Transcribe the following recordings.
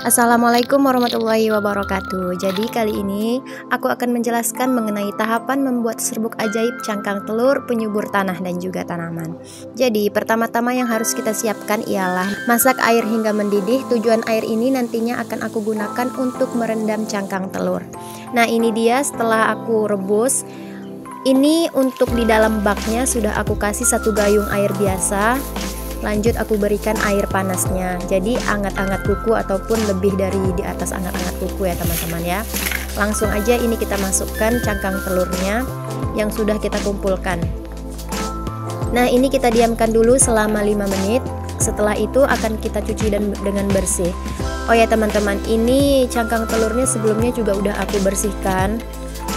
Assalamualaikum warahmatullahi wabarakatuh. Jadi kali ini aku akan menjelaskan mengenai tahapan membuat serbuk ajaib cangkang telur, penyubur tanah dan juga tanaman. Jadi pertama-tama yang harus kita siapkan ialah masak air hingga mendidih. Tujuan air ini nantinya akan aku gunakan untuk merendam cangkang telur. Nah, ini dia setelah aku rebus. Ini untuk di dalam baknya sudah aku kasih 1 gayung air biasa. Lanjut aku berikan air panasnya, jadi angat-angat kuku ataupun lebih dari di atas angat-angat kuku ya teman-teman ya. Langsung aja ini kita masukkan cangkang telurnya yang sudah kita kumpulkan. Nah, ini kita diamkan dulu selama 5 menit. Setelah itu akan kita cuci dengan bersih. Oh ya teman-teman, ini cangkang telurnya sebelumnya juga udah aku bersihkan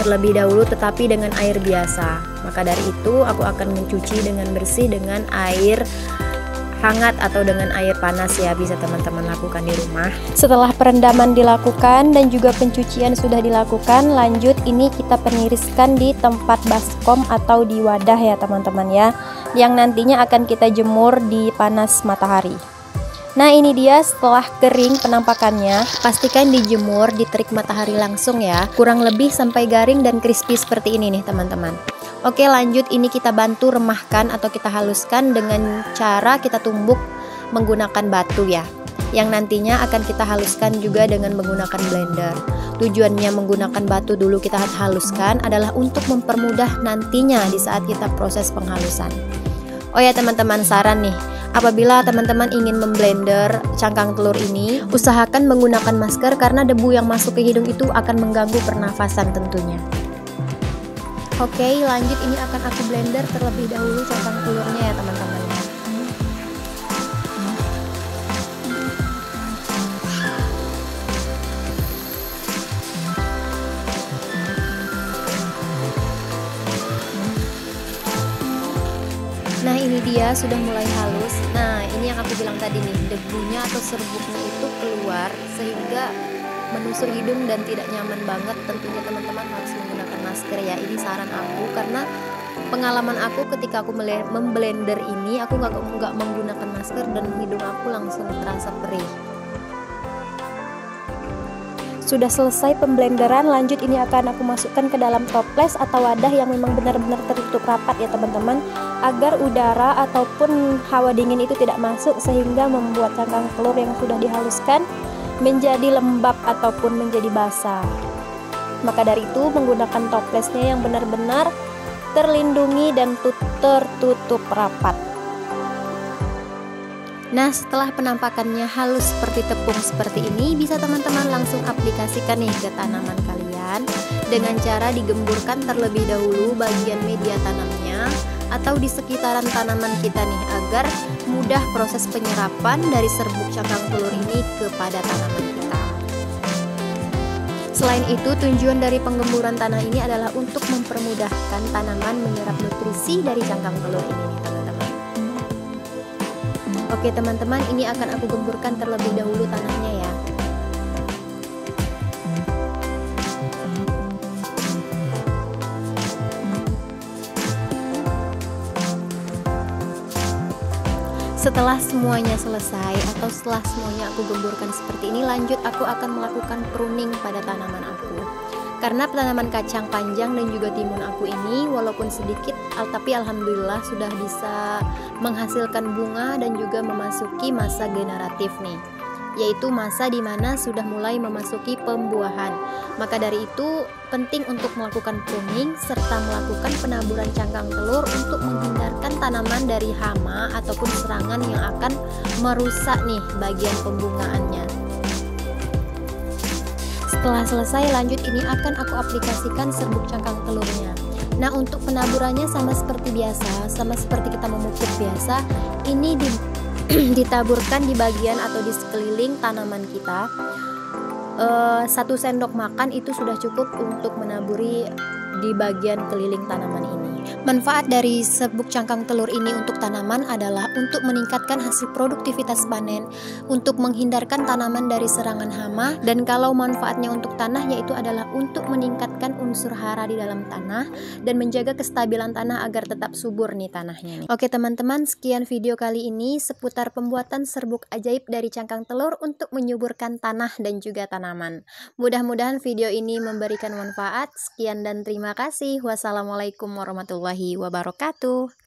terlebih dahulu, tetapi dengan air biasa. Maka dari itu aku akan mencuci dengan bersih dengan air hangat atau dengan air panas ya, bisa teman-teman lakukan di rumah. Setelah perendaman dilakukan dan juga pencucian sudah dilakukan, lanjut ini kita peniriskan di tempat baskom atau di wadah ya teman-teman ya, yang nantinya akan kita jemur di panas matahari. Nah, ini dia setelah kering penampakannya. Pastikan dijemur di terik matahari langsung ya, kurang lebih sampai garing dan crispy seperti ini nih teman-teman. Oke, lanjut ini kita bantu remahkan atau kita haluskan dengan cara kita tumbuk menggunakan batu ya, yang nantinya akan kita haluskan juga dengan menggunakan blender. Tujuannya menggunakan batu dulu kita haluskan adalah untuk mempermudah nantinya di saat kita proses penghalusan. Oh ya teman-teman, saran nih, apabila teman-teman ingin memblender cangkang telur ini, usahakan menggunakan masker karena debu yang masuk ke hidung itu akan mengganggu pernafasan tentunya. Oke, lanjut ini akan aku blender terlebih dahulu cangkang telurnya ya teman-teman. Nah, ini dia sudah mulai halus. Nah, ini yang aku bilang tadi nih, debunya atau serbuknya itu keluar sehingga menusuk hidung dan tidak nyaman banget. Tentunya teman-teman harus menggunakan masker ya. Ini saran aku karena pengalaman aku ketika aku memblender ini, aku nggak menggunakan masker dan hidung aku langsung terasa perih. Sudah selesai pemblenderan, lanjut ini akan aku masukkan ke dalam toples atau wadah yang memang benar-benar tertutup rapat ya teman-teman, agar udara ataupun hawa dingin itu tidak masuk sehingga membuat cangkang telur yang sudah dihaluskan menjadi lembab ataupun menjadi basah. Maka dari itu menggunakan toplesnya yang benar-benar terlindungi dan tertutup rapat. Nah, setelah penampakannya halus seperti tepung seperti ini, bisa teman-teman langsung aplikasikan nih ke tanaman kalian dengan cara digemburkan terlebih dahulu bagian media tanamnya atau di sekitaran tanaman kita nih, agar mudah proses penyerapan dari serbuk cangkang telur ini kepada tanaman kita. Selain itu, tujuan dari penggemburan tanah ini adalah untuk mempermudahkan tanaman menyerap nutrisi dari cangkang telur ini nih teman-teman. Oke teman-teman, ini akan aku gemburkan terlebih dahulu tanahnya ya. Setelah semuanya selesai atau setelah semuanya aku gemburkan seperti ini, lanjut aku akan melakukan pruning pada tanaman aku. Karena tanaman kacang panjang dan juga timun aku ini walaupun sedikit, tapi alhamdulillah sudah bisa menghasilkan bunga dan juga memasuki masa generatif nih, yaitu masa dimana sudah mulai memasuki pembuahan. Maka dari itu penting untuk melakukan pruning serta melakukan penaburan cangkang telur untuk menghindarkan tanaman dari hama ataupun serangan yang akan merusak nih bagian pembungaannya. Setelah selesai, lanjut ini akan aku aplikasikan serbuk cangkang telurnya. Nah, untuk penaburannya sama seperti biasa, sama seperti kita memupuk biasa, ini ditaburkan di bagian atau di sekeliling tanaman kita. 1 sendok makan itu sudah cukup untuk menaburi di bagian keliling tanaman ini. Manfaat dari serbuk cangkang telur ini untuk tanaman adalah untuk meningkatkan hasil produktivitas panen, untuk menghindarkan tanaman dari serangan hama, dan kalau manfaatnya untuk tanah yaitu adalah untuk meningkatkan unsur hara di dalam tanah dan menjaga kestabilan tanah agar tetap subur nih tanahnya nih. Oke teman-teman, sekian video kali ini seputar pembuatan serbuk ajaib dari cangkang telur untuk menyuburkan tanah dan juga tanaman. Mudah-mudahan video ini memberikan manfaat. Sekian dan terima kasih. Wassalamualaikum warahmatullahi wabarakatuh.